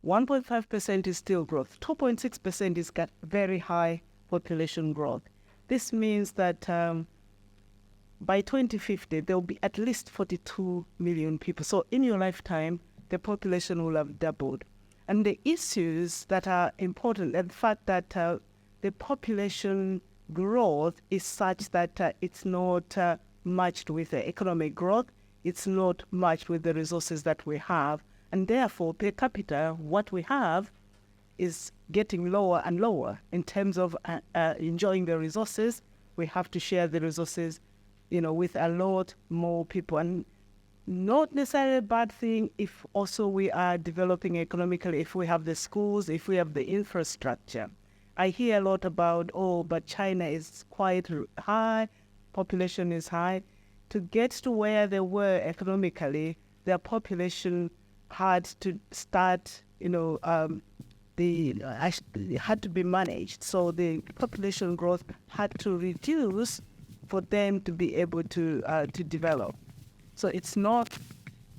1.5% is still growth. 2.6% is got very high population growth. This means that by 2050, there will be at least 42 million people. So in your lifetime, the population will have doubled. And the issues that are important, and the fact that the population growth is such that it's not matched with the economic growth, it's not matched with the resources that we have. And therefore, per capita, what we have is getting lower and lower in terms of enjoying the resources. We have to share the resources, with a lot more people. And not necessarily a bad thing if also we are developing economically, if we have the schools, if we have the infrastructure. I hear a lot about, but China is quite high, population is high. To get to where they were economically, their population had to start, it had to be managed. So the population growth had to reduce for them to be able to develop. So it's not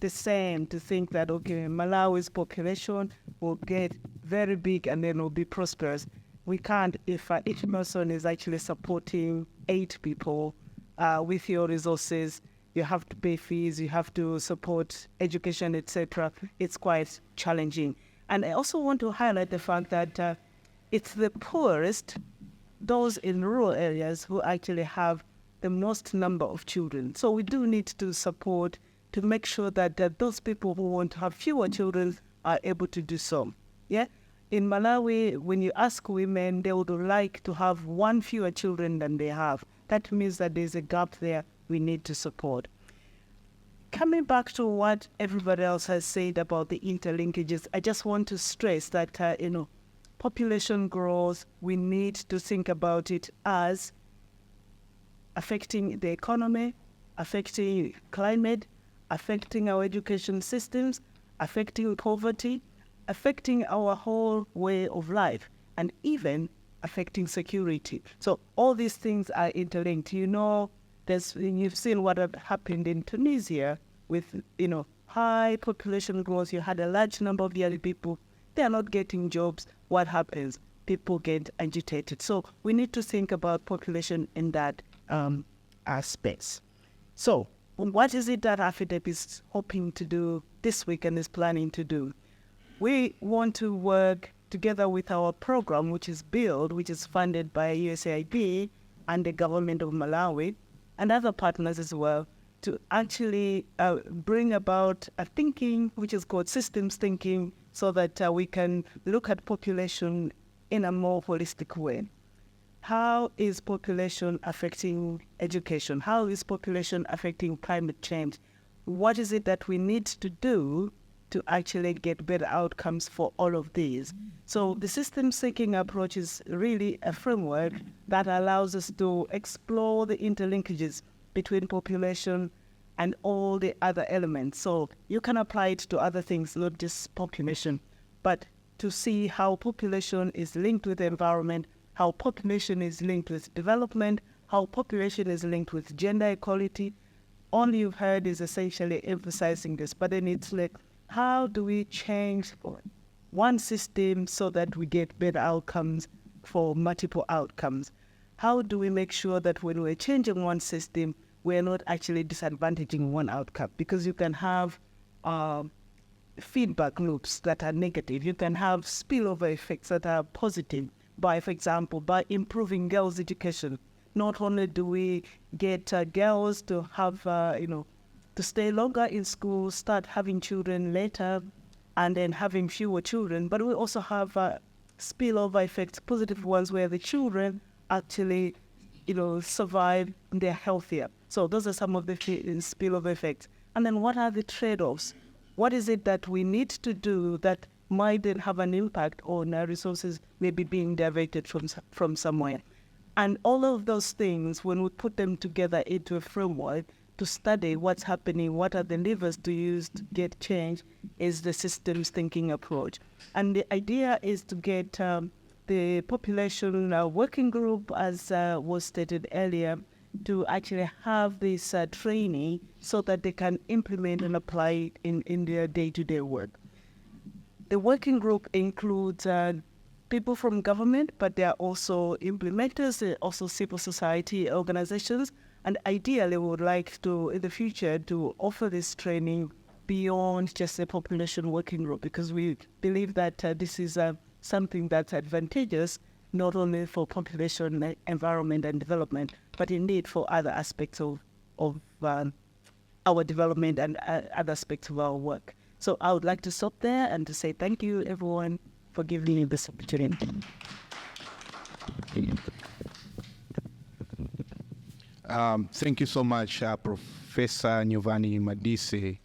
the same to think that, Malawi's population will get very big and then will be prosperous. We can't, if each person is actually supporting 8 people with your resources, you have to pay fees, you have to support education, etc. It's quite challenging. And I also want to highlight the fact that it's the poorest, those in rural areas, who actually have the most number of children. So we do need to support to make sure that those people who want to have fewer children are able to do so. Yeah. In Malawi, when you ask women, they would like to have 1 fewer children than they have. That means that there's a gap there we need to support. Coming back to what everybody else has said about the interlinkages, I just want to stress that, population growth, we need to think about it as affecting the economy, affecting climate, affecting our education systems, affecting poverty, affecting our whole way of life, and even affecting security. So all these things are interlinked. You've seen what had happened in Tunisia with, high population growth. You had a large number of young people. They are not getting jobs. What happens? People get agitated. So we need to think about population in that aspects. So what is it that AFIDEP is hoping to do this week and is planning to do? We want to work together with our program, which is BUILD, which is funded by USAID and the government of Malawi and other partners as well, to actually bring about a thinking which is called systems thinking, so that we can look at population in a more holistic way. How is population affecting education? How is population affecting climate change? What is it that we need to do to actually get better outcomes for all of these? So the systems thinking approach is really a framework that allows us to explore the interlinkages between population, and all the other elements. So you can apply it to other things, not just population, but to see how population is linked with the environment, how population is linked with development, how population is linked with gender equality. All you've heard is essentially emphasizing this, but then it's like, how do we change one system so that we get better outcomes for multiple outcomes? How do we make sure that when we're changing one system, we're not actually disadvantaging one outcome? Because you can have feedback loops that are negative. You can have spillover effects that are positive by, for example, by improving girls' education. Not only do we get girls to have, to stay longer in school, start having children later, and then having fewer children, but we also have spillover effects, positive ones, where the children actually, survive, they're healthier. So those are some of the spillover effects. And then what are the trade-offs? What is it that we need to do that might then have an impact on our resources maybe being diverted from somewhere? And all of those things, when we put them together into a framework to study what's happening, what are the levers to use to get change, is the systems thinking approach. And the idea is to get the population working group, as was stated earlier, to actually have this training so that they can implement and apply it in their day-to-day work. The working group includes people from government, but there are also implementers, also civil society organizations, and ideally we would like to, in the future, to offer this training beyond just the population working group, because we believe that this is something that's advantageous not only for population, environment, and development, but indeed for other aspects of our development and other aspects of our work. So I would like to stop there and to say thank you, everyone, for giving me this opportunity. Thank you so much, Professor Nyovani Madise,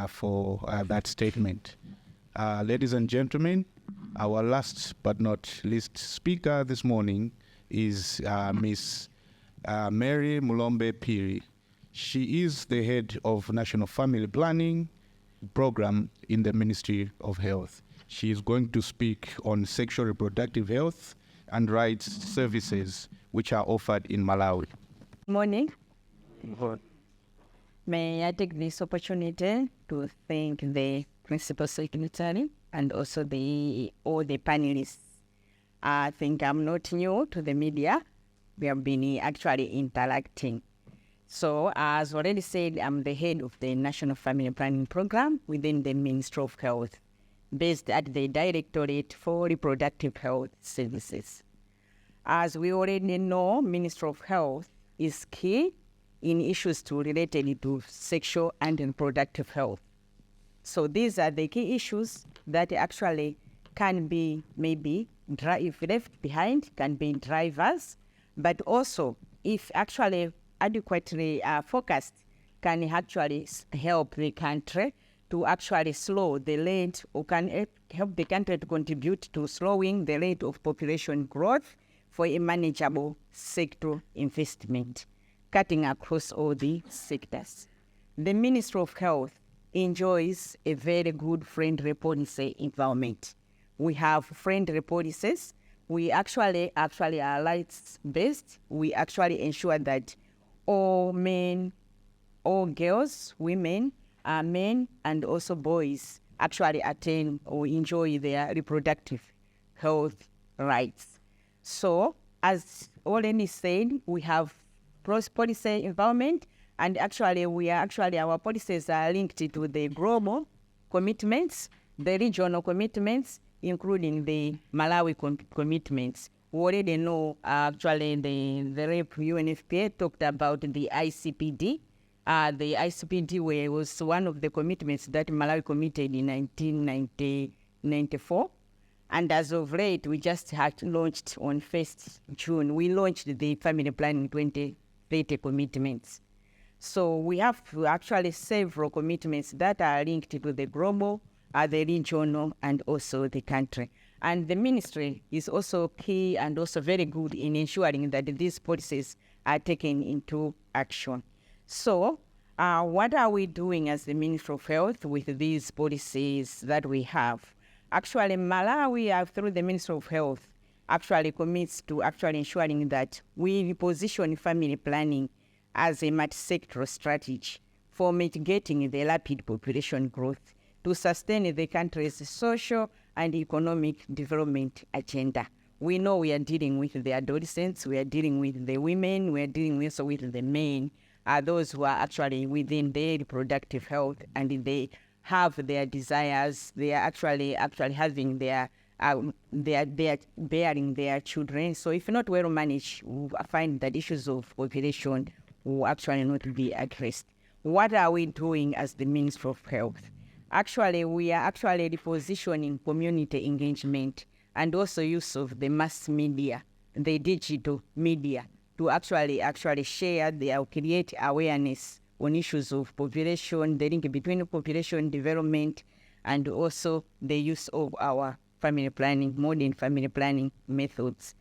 for that statement. Ladies and gentlemen, our last but not least speaker this morning is Miss Mary Mulombe Piri. She is the head of National Family Planning Program in the Ministry of Health. She is going to speak on sexual reproductive health and rights services which are offered in Malawi. Morning. May I take this opportunity to thank the Principal Secretary and also all the panelists. I think I'm not new to the media. We have been actually interacting. So, as already said, I'm the head of the National Family Planning Program within the Ministry of Health, based at the Directorate for Reproductive Health Services. As we already know, Ministry of Health is key in issues related to sexual and reproductive health. So these are the key issues that actually can be maybe, if left behind, can be drivers, but also if actually adequately focused, can actually help the country to actually slow the rate, or can help the country to contribute to slowing the rate of population growth for a manageable sector investment, cutting across all the sectors. The Ministry of Health enjoys a very good friendly policy environment. We have friendly policies. We actually are rights-based. We actually ensure that all men, all girls, women, men, and also boys actually attain or enjoy their reproductive health rights. So, as already said, we have policy environment, and actually our policies are linked to the global commitments, the regional commitments, including the Malawi commitments. We already know actually the REP UNFPA talked about the ICPD. The ICPD was one of the commitments that Malawi committed in 1994. And as of late, we just had launched on 1st June, we launched the Family Planning 2030 commitments. So we have actually several commitments that are linked to the global, the regional, and also the country. And the ministry is also key and also very good in ensuring that these policies are taken into action. So What are we doing as the Ministry of Health with these policies that we have? Actually, Malawi, through the Ministry of Health, actually commits to actually ensuring that we position family planning as a multi-sectoral strategy for mitigating the rapid population growth to sustain the country's social and economic development agenda. We know we are dealing with the adolescents, we are dealing with the women, we are dealing also with the men, those who are actually within their reproductive health and they have their desires, they are actually having they are bearing their children. So if not well managed, we find that issues of population will actually not be addressed. What are we doing as the Ministry of Health? Actually, we are actually repositioning community engagement and also use of the mass media, the digital media, to actually share, create awareness on issues of population, the link between population development, and also the use of our family planning, modern family planning methods.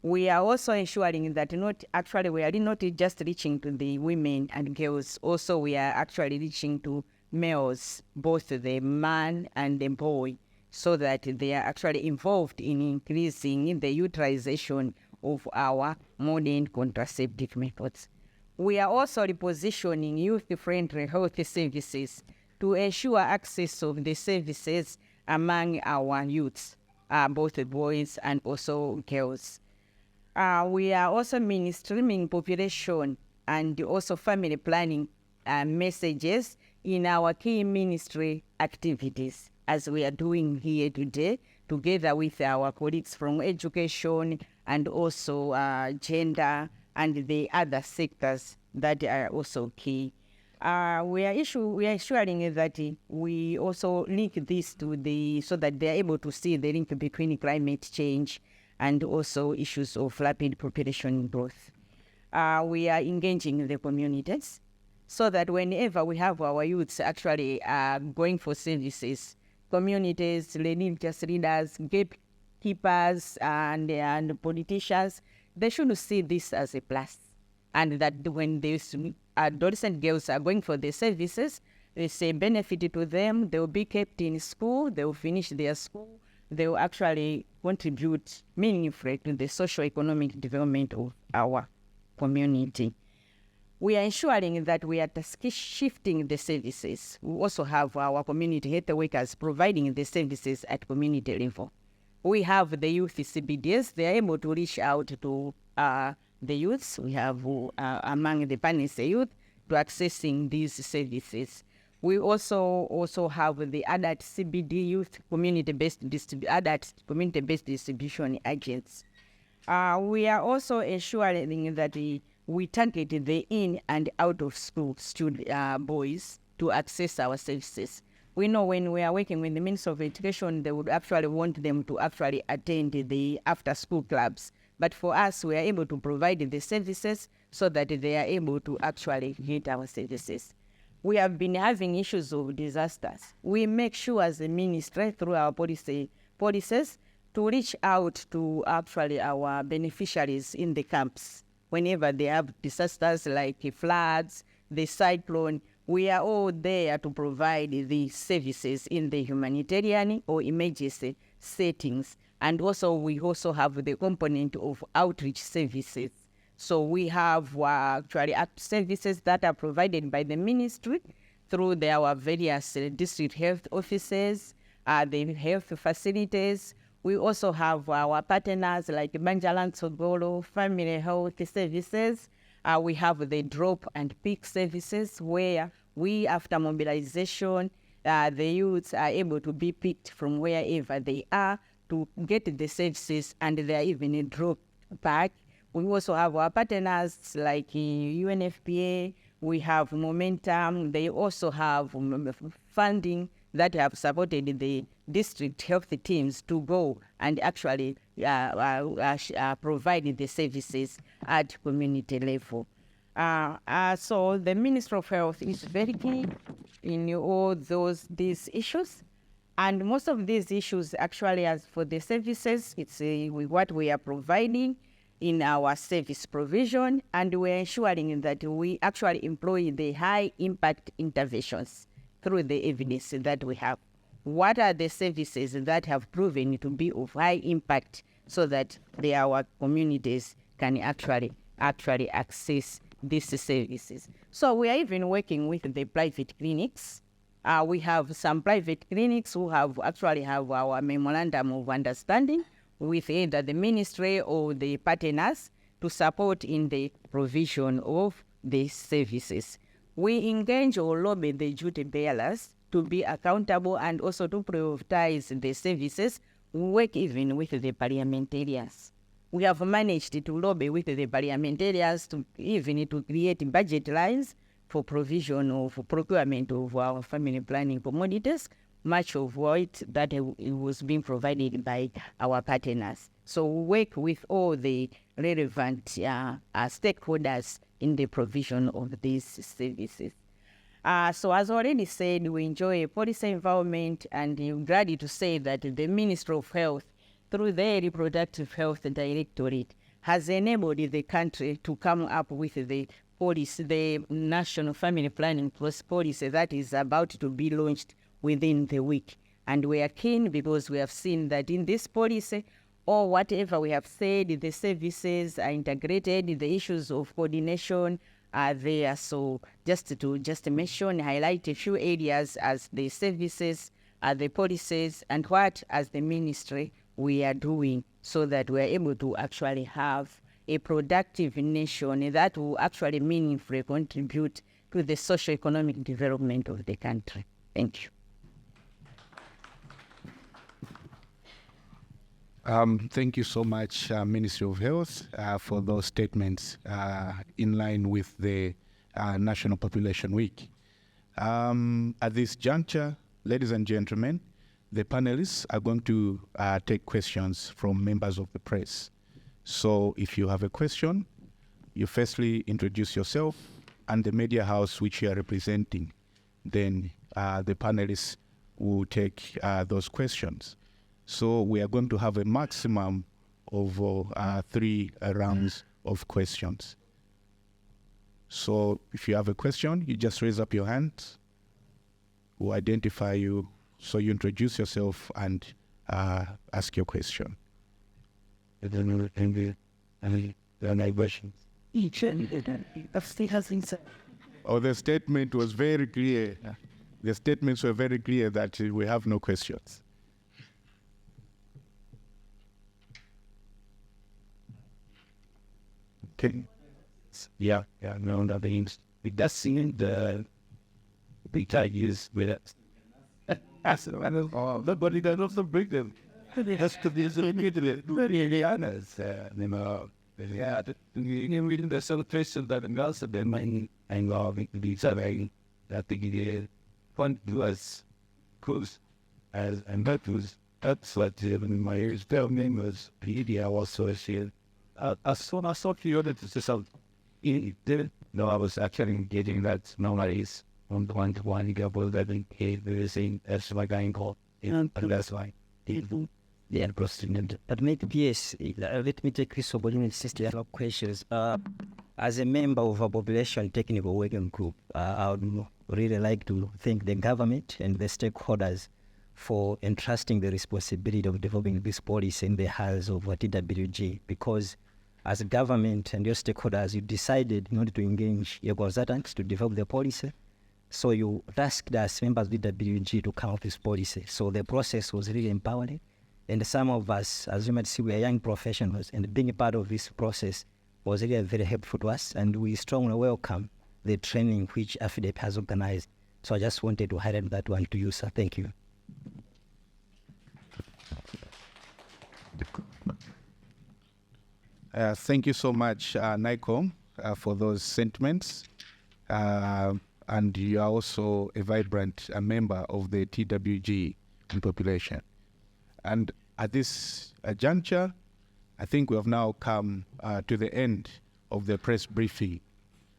We are also ensuring that we are not just reaching to the women and girls, also we are actually reaching to males, both the man and the boy, so that they are actually involved in increasing the utilization of our modern contraceptive methods. We are also repositioning youth-friendly health services to ensure access of the services among our youths, both boys and also girls. We are also mainstreaming population and also family planning messages in our key ministry activities, as we are doing here today, together with our colleagues from education and also gender and the other sectors that are also key. We are ensuring that we also link this to so that they are able to see the link between climate change and also issues of rapid population growth. We are engaging the communities so that whenever we have our youths actually going for services, communities, religious leaders, gatekeepers, and politicians, they should see this as a plus. And that when these adolescent girls are going for the services, it's a benefit to them. They will be kept in school, they will finish their school, they will actually contribute meaningfully to the socio-economic development of our community. We are ensuring that we are shifting the services. We also have our community health workers providing the services at community level. We have the youth CBDs. They are able to reach out to the youths. We have among the partners, the youth, to accessing these services. We also have the adult CBD youth community-based community-based distribution agents. We are also ensuring that we target the in and out of school boys to access our services. We know when we are working with the Ministry of Education, they would actually want them to actually attend the after-school clubs. But for us, we are able to provide the services so that they are able to actually get our services. We have been having issues of disasters. We make sure as a ministry through our policies to reach out to actually our beneficiaries in the camps. Whenever they have disasters like floods, the cyclone, we are all there to provide the services in the humanitarian or emergency settings. And also we also have the component of outreach services. So we have actually services that are provided by the ministry through our various district health offices, the health facilities. We also have our partners like Banjalan Sogolo, Family Health Services. We have the drop and pick services where we, after mobilization, the youths are able to be picked from wherever they are to get the services, and they are even dropped back. We also have our partners like UNFPA, we have Momentum, they also have funding that have supported the district health teams to go and actually provide the services at community level. So the Ministry of Health is very key in all these issues. And most of these issues actually, as for the services, it's what we are providing. in our service provision, and we're ensuring that we actually employ the high impact interventions through the evidence that we have. What are the services that have proven to be of high impact so that our communities can actually access these services? So we are even working with the private clinics. We have some private clinics who have our memorandum of understanding with either the ministry or the partners to support in the provision of these services. We engage or lobby the duty bearers to be accountable and also to prioritize the services. We work even with the parliamentarians. We have managed to lobby with the parliamentarians to create budget lines for provision of procurement of our family planning commodities, much of what that it was being provided by our partners. So we work with all the relevant stakeholders in the provision of these services. So as already said, we enjoy a policy environment, and I'm glad to say that the Ministry of Health, through their Reproductive Health Directorate, has enabled the country to come up with the policy, the National Family Planning Policy that is about to be launched within the week. And we are keen because we have seen that in this policy, or whatever we have said, the services are integrated, the issues of coordination are there. So just to mention, highlight a few areas as the services, the policies, and what as the ministry we are doing so that we are able to actually have a productive nation that will actually meaningfully contribute to the socio-economic development of the country. Thank you. Thank you so much, Ministry of Health, for those statements in line with the National Population Week. At this juncture, ladies and gentlemen, the panelists are going to take questions from members of the press. So if you have a question, you firstly introduce yourself and the media house which you are representing. Then the panelists will take those questions. So we are going to have a maximum of 3 rounds of questions. So if you have a question, you just raise up your hand. We'll identify you. So you introduce yourself and ask your question. Any questions? Oh, the statement was very clear. The statements were very clear that we have no questions. Okay. Yeah, no, that means it does seem the big tigers with it. Nobody does also bring them. It has to be very honest. Yeah, reading the celebration that and also the main involving the surveying that the fund was close as and that's what my ears tell me was media also said. I saw the other to some didn't know I was actually getting that nowadays on the one couple that they're saying that's my guy called and that's why Yeah, President. But maybe yes, let me take this opportunity to ask questions. As a member of a population technical working group, I would really like to thank the government and the stakeholders for entrusting the responsibility of developing this policy in the hands of TWG, because as a government and your stakeholders, you decided in order to engage your consultants to develop the policy. So you tasked us members of TWG to come up with this policy. So the process was really empowering. And some of us, as you might see, we are young professionals, and being a part of this process was really very helpful to us, and we strongly welcome the training which AFIDEP has organized. So I just wanted to highlight that one to you, sir. Thank you. Thank you so much, NICOM, for those sentiments. And you are also a vibrant member of the TWG population. And at this juncture, I think we have now come to the end of the press briefing.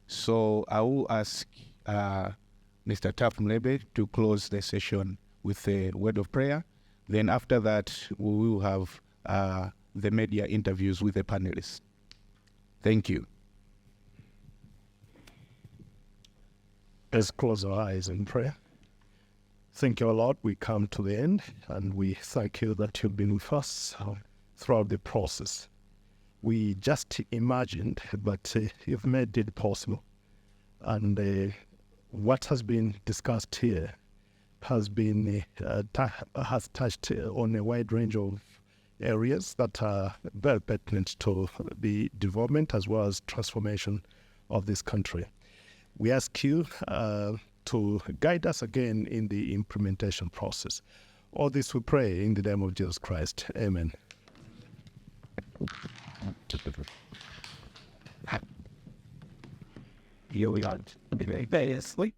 So I will ask Mr. Taf Mlebe to close the session with a word of prayer. Then after that, we will have the media interviews with the panelists. Thank you. Let's close our eyes in prayer. Thank you, Lord. We come to the end, and we thank you that you've been with us throughout the process. We just imagined, but you've made it possible. And what has been discussed here has been has touched on a wide range of areas that are very pertinent to the development as well as transformation of this country. We ask you to guide us again in the implementation process. All this we pray in the name of Jesus Christ. Amen. Here we are. Variously.